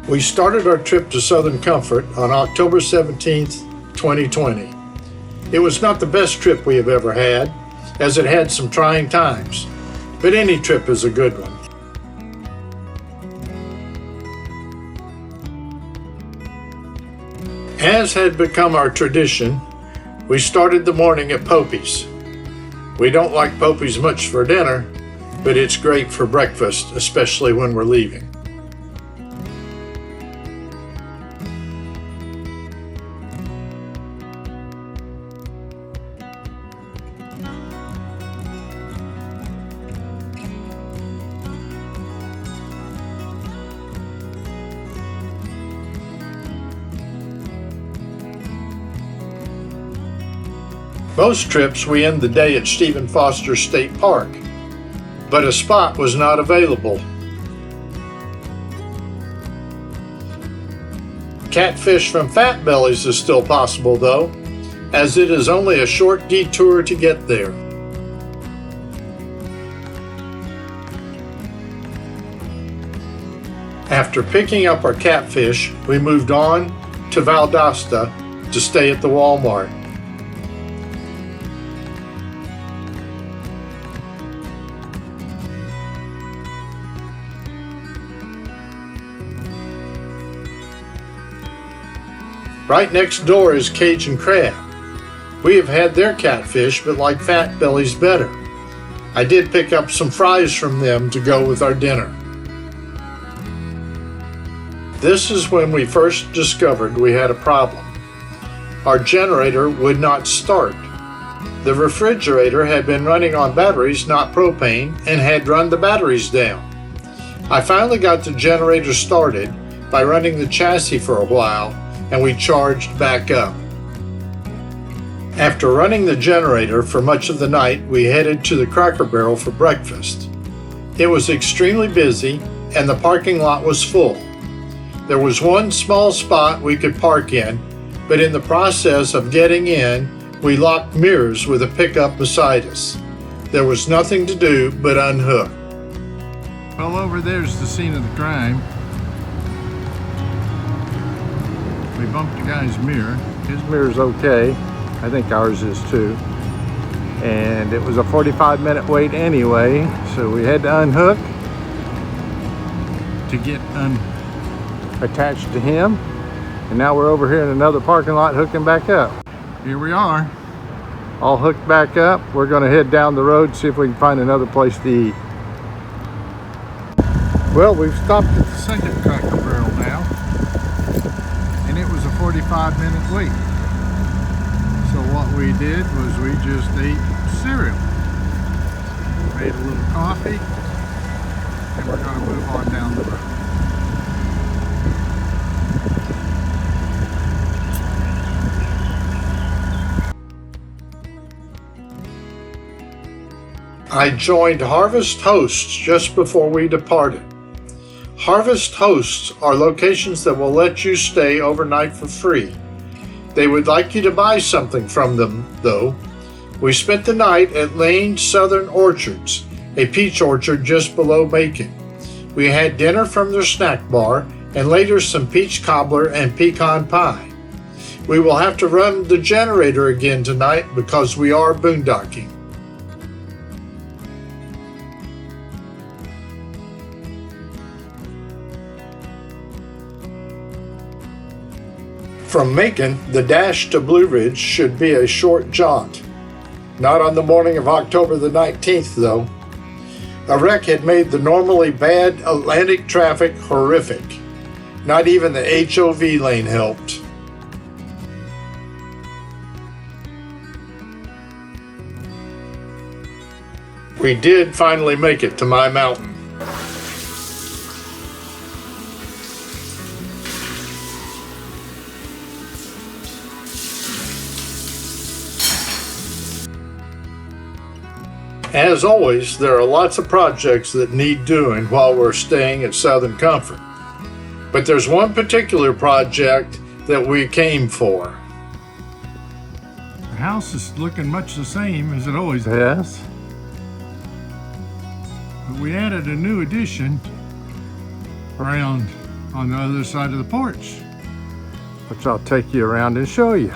We started our trip to Southern Comfort on October 17th, 2020. It was not the best trip we have ever had, as it had some trying times, but any trip is a good one. As had become our tradition, we started the morning at Popey's. We don't like Popey's much for dinner, but it's great for breakfast, especially when we're leaving. Most trips we end the day at Stephen Foster State Park, but a spot was not available. Catfish from Fat Bellies is still possible though, as it is only a short detour to get there. After picking up our catfish, we moved on to Valdosta to stay at the Walmart. Right next door is Cajun Crab. We have had their catfish, but like Fat Bellies better. I did pick up some fries from them to go with our dinner. This is when we first discovered we had a problem. Our generator would not start. The refrigerator had been running on batteries, not propane, and had run the batteries down. I finally got the generator started by running the chassis for a while, and we charged back up. After running the generator for much of the night, we headed to the Cracker Barrel for breakfast. It was extremely busy and the parking lot was full. There was one small spot we could park in, but in the process of getting in, we locked mirrors with a pickup beside us. There was nothing to do but unhook. Well, over there's the scene of the crime. We bumped the guy's mirror. His mirror's okay. I think ours is too. And it was a 45-minute wait anyway, so we had to unhook to get attached to him. And now we're over here in another parking lot hooking back up. Here we are. All hooked back up. We're gonna head down the road, see if we can find another place to eat. Well, we've stopped at the second Cracker Barrel now. And it was a 45-minute wait. So what we did was we just ate cereal. Made a little coffee, and we're going to move on down the road. I joined Harvest Hosts just before we departed. Harvest Hosts are locations that will let you stay overnight for free. They would like you to buy something from them, though. We spent the night at Lane Southern Orchards, a peach orchard just below Macon. We had dinner from their snack bar and later some peach cobbler and pecan pie. We will have to run the generator again tonight because we are boondocking. From Macon, the dash to Blue Ridge should be a short jaunt. Not on the morning of October the 19th, though. A wreck had made the normally bad Atlantic traffic horrific. Not even the HOV lane helped. We did finally make it to my mountain. As always, there are lots of projects that need doing while we're staying at Southern Comfort. But there's one particular project that we came for. The house is looking much the same as it always has. But we added a new addition around on the other side of the porch, which I'll take you around and show you.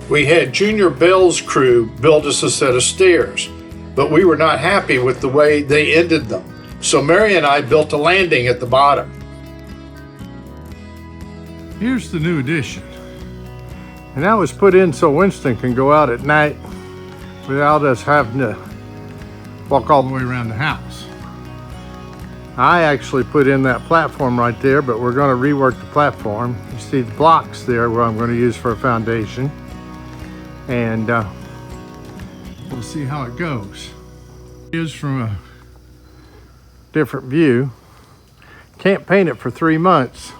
We had Junior Bell's crew build us a set of stairs, but we were not happy with the way they ended them. So Mary and I built a landing at the bottom. Here's the new addition. And that was put in so Winston can go out at night without us having to walk all the way around the house. I actually put in that platform right there, but we're going to rework the platform. You see the blocks there where I'm going to use for a foundation. And we'll see how it goes. Here's from a different view. Can't paint it for 3 months.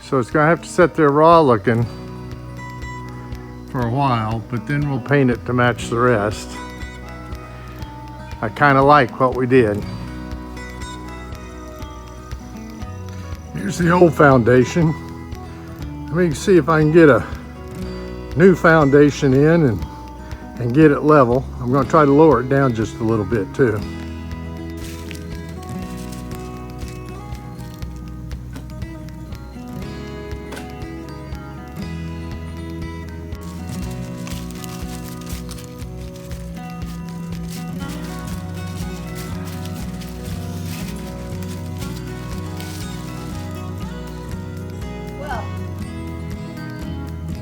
So it's going to have to sit there raw looking for a while, but then we'll paint it to match the rest. I kind of like what we did. Here's the old foundation. Let me see if I can get a new foundation in and get it level. I'm going to try to lower it down just a little bit too.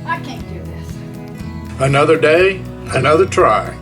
I can't do this. Another day, another try.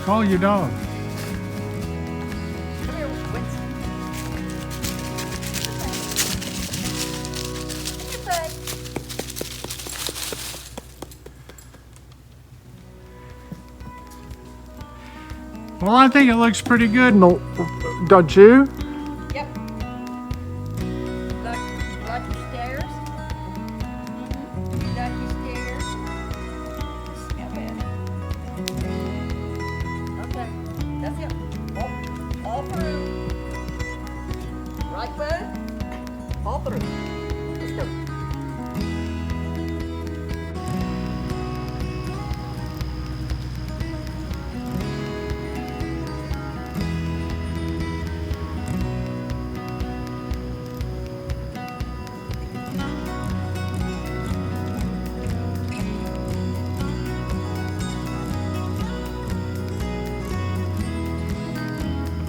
Call your dog. Come here, Winston. Come here, bud. Well, I think it looks pretty good. No, don't you? Yep. Like your stairs? Like your stairs? Smell bad. Okay, that's it. All through. Right, bud? All through. Let's go.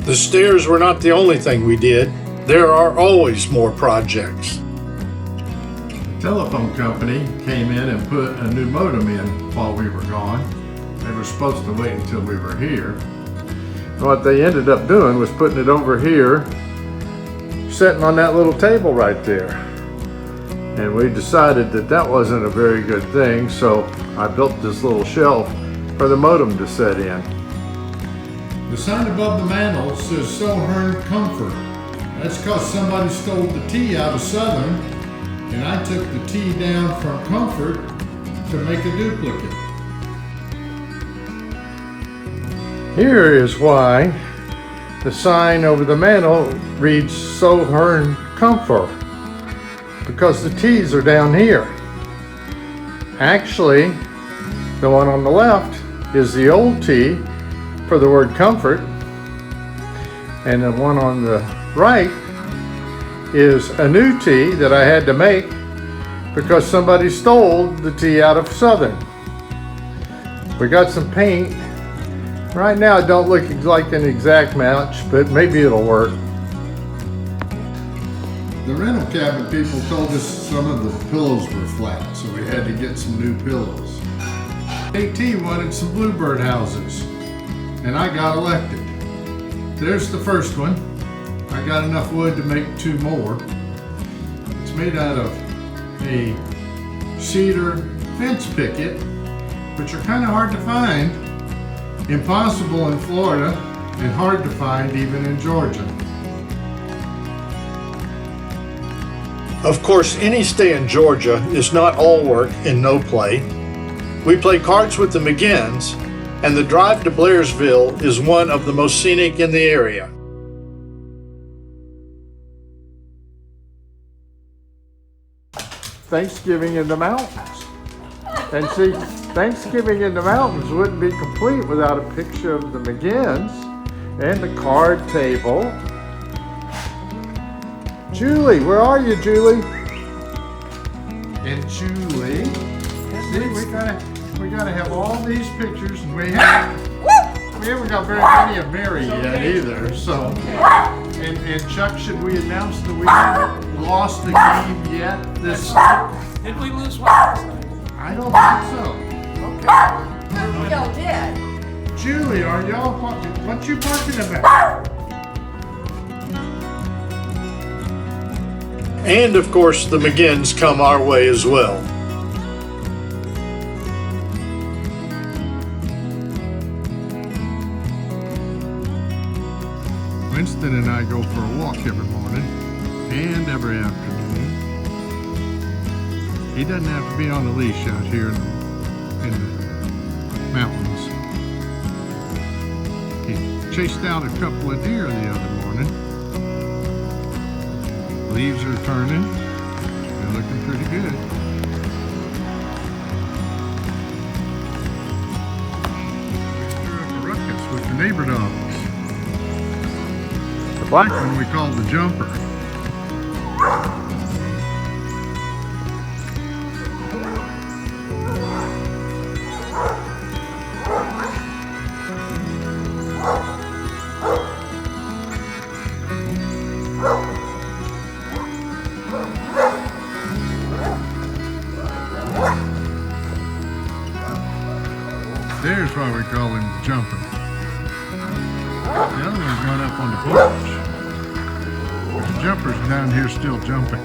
The stairs were not the only thing we did. There are always more projects. The telephone company came in and put a new modem in while we were gone. They were supposed to wait until we were here. What they ended up doing was putting it over here, sitting on that little table right there. And we decided that that wasn't a very good thing, so I built this little shelf for the modem to sit in. The sign above the mantle says Sohern Comfort. That's because somebody stole the T out of Southern, and I took the T down from Comfort to make a duplicate. Here is why the sign over the mantle reads Sohern Comfort, because the T's are down here. Actually, the one on the left is the old T for the word comfort, and the one on the right is a new T that I had to make because somebody stole the T out of Southern. We got some paint. Right now it don't look like an exact match, but maybe it'll work. The rental cabin people told us some of the pillows were flat, so we had to get some new pillows. AT wanted some bluebird houses, and I got elected. There's the first one. I got enough wood to make 2 more. It's made out of a cedar fence picket, which are kind of hard to find. Impossible in Florida, and hard to find even in Georgia. Of course, any stay in Georgia is not all work and no play. We play cards with the McGinns, and the drive to Blairsville is one of the most scenic in the area. Thanksgiving in the mountains. And see, Thanksgiving in the mountains wouldn't be complete without a picture of the McGinns and the card table. Julie, where are you, Julie? And Julie. See, we gotta have all these pictures, and we haven't got very many of Mary yet either. So, and Chuck, should we announce that we haven't lost the game yet? Did we lose one last night? I don't think so. We all did. Julie, are y'all what you barking about? And of course, the McGinns come our way as well. Winston and I go for a walk every morning and every afternoon. He doesn't have to be on a leash out here in the mountains. He chased out a couple of deer the other morning. Leaves are turning. They're looking pretty good. We stir up a ruckus with the neighbor dogs. The black one we call the jumper. There's why we call him the jumper. The other one's gone up on the porch. The jumper's down here still jumping.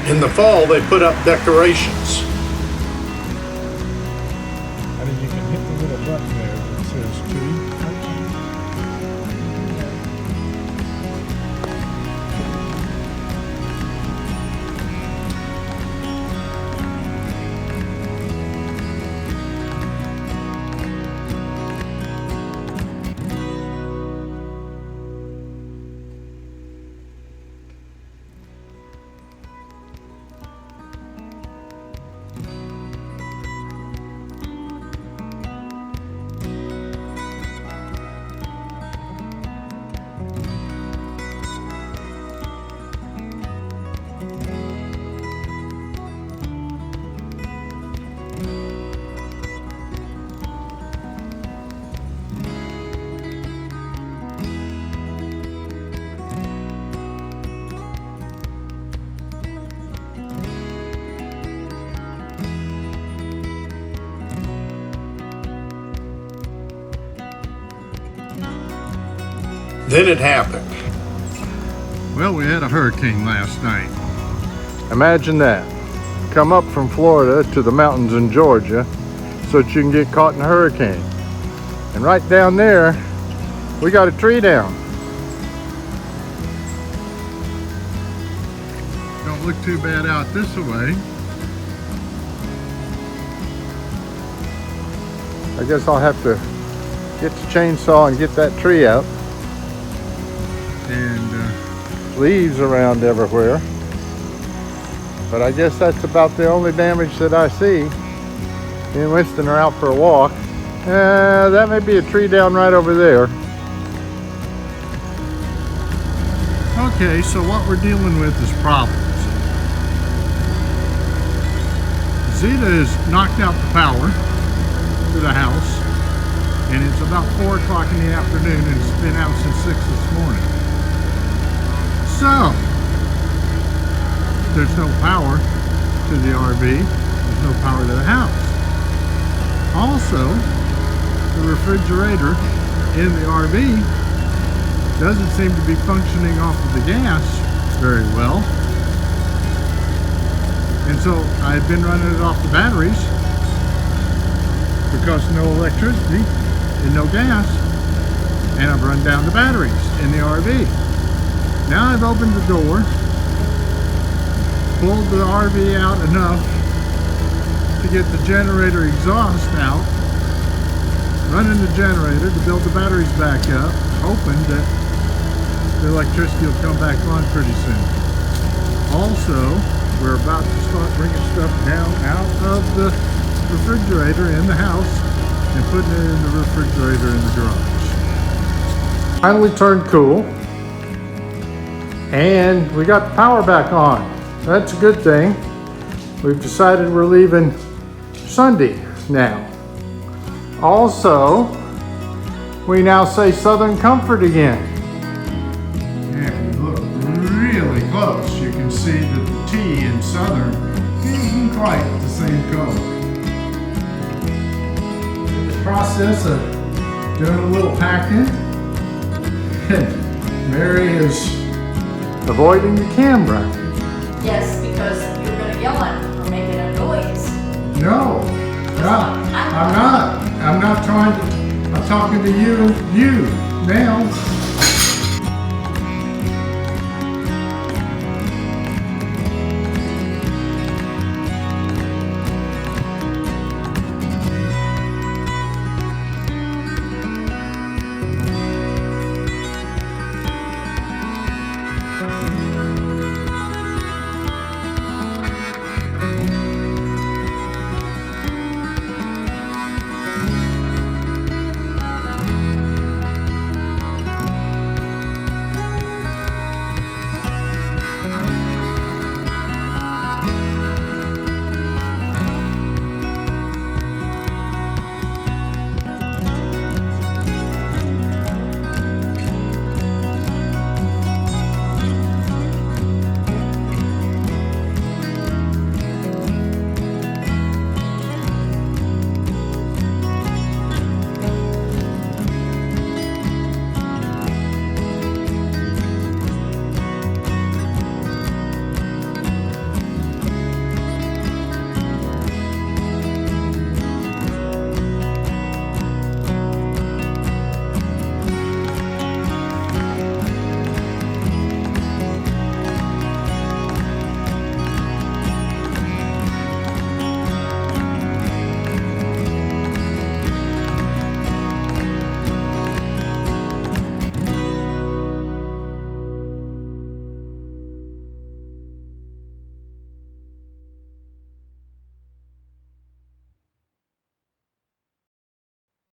In the fall, they put up decorations. I think you can hit the little button there that says to. Then it happened. Well, we had a hurricane last night. Imagine that. Come up from Florida to the mountains in Georgia so that you can get caught in a hurricane. And right down there, we got a tree down. Don't look too bad out this way. I guess I'll have to get the chainsaw and get that tree out. And leaves around everywhere. But I guess that's about the only damage that I see. Me and Winston are out for a walk. That may be a tree down right over there. Okay, so what we're dealing with is problems. Zeta has knocked out the power to the house, and it's about 4 o'clock in the afternoon, and it's been out since 6 this morning. So, there's no power to the RV, there's no power to the house. Also, the refrigerator in the RV doesn't seem to be functioning off of the gas very well. And so I've been running it off the batteries because no electricity and no gas, and I've run down the batteries in the RV. Now I've opened the door, pulled the RV out enough to get the generator exhaust out, running the generator to build the batteries back up, hoping that the electricity will come back on pretty soon. Also, we're about to start bringing stuff down out of the refrigerator in the house and putting it in the refrigerator in the garage. Finally turned cool, and we got the power back on. That's a good thing. We've decided we're leaving Sunday now. Also, we now say Southern Comfort again. And if you look really close, you can see that the T in Southern isn't quite the same color. In the process of doing a little packing, Mary is avoiding the camera. Yes, because you're gonna yell at me for making a noise. No, I'm not. I'm not trying to, I'm talking to you now.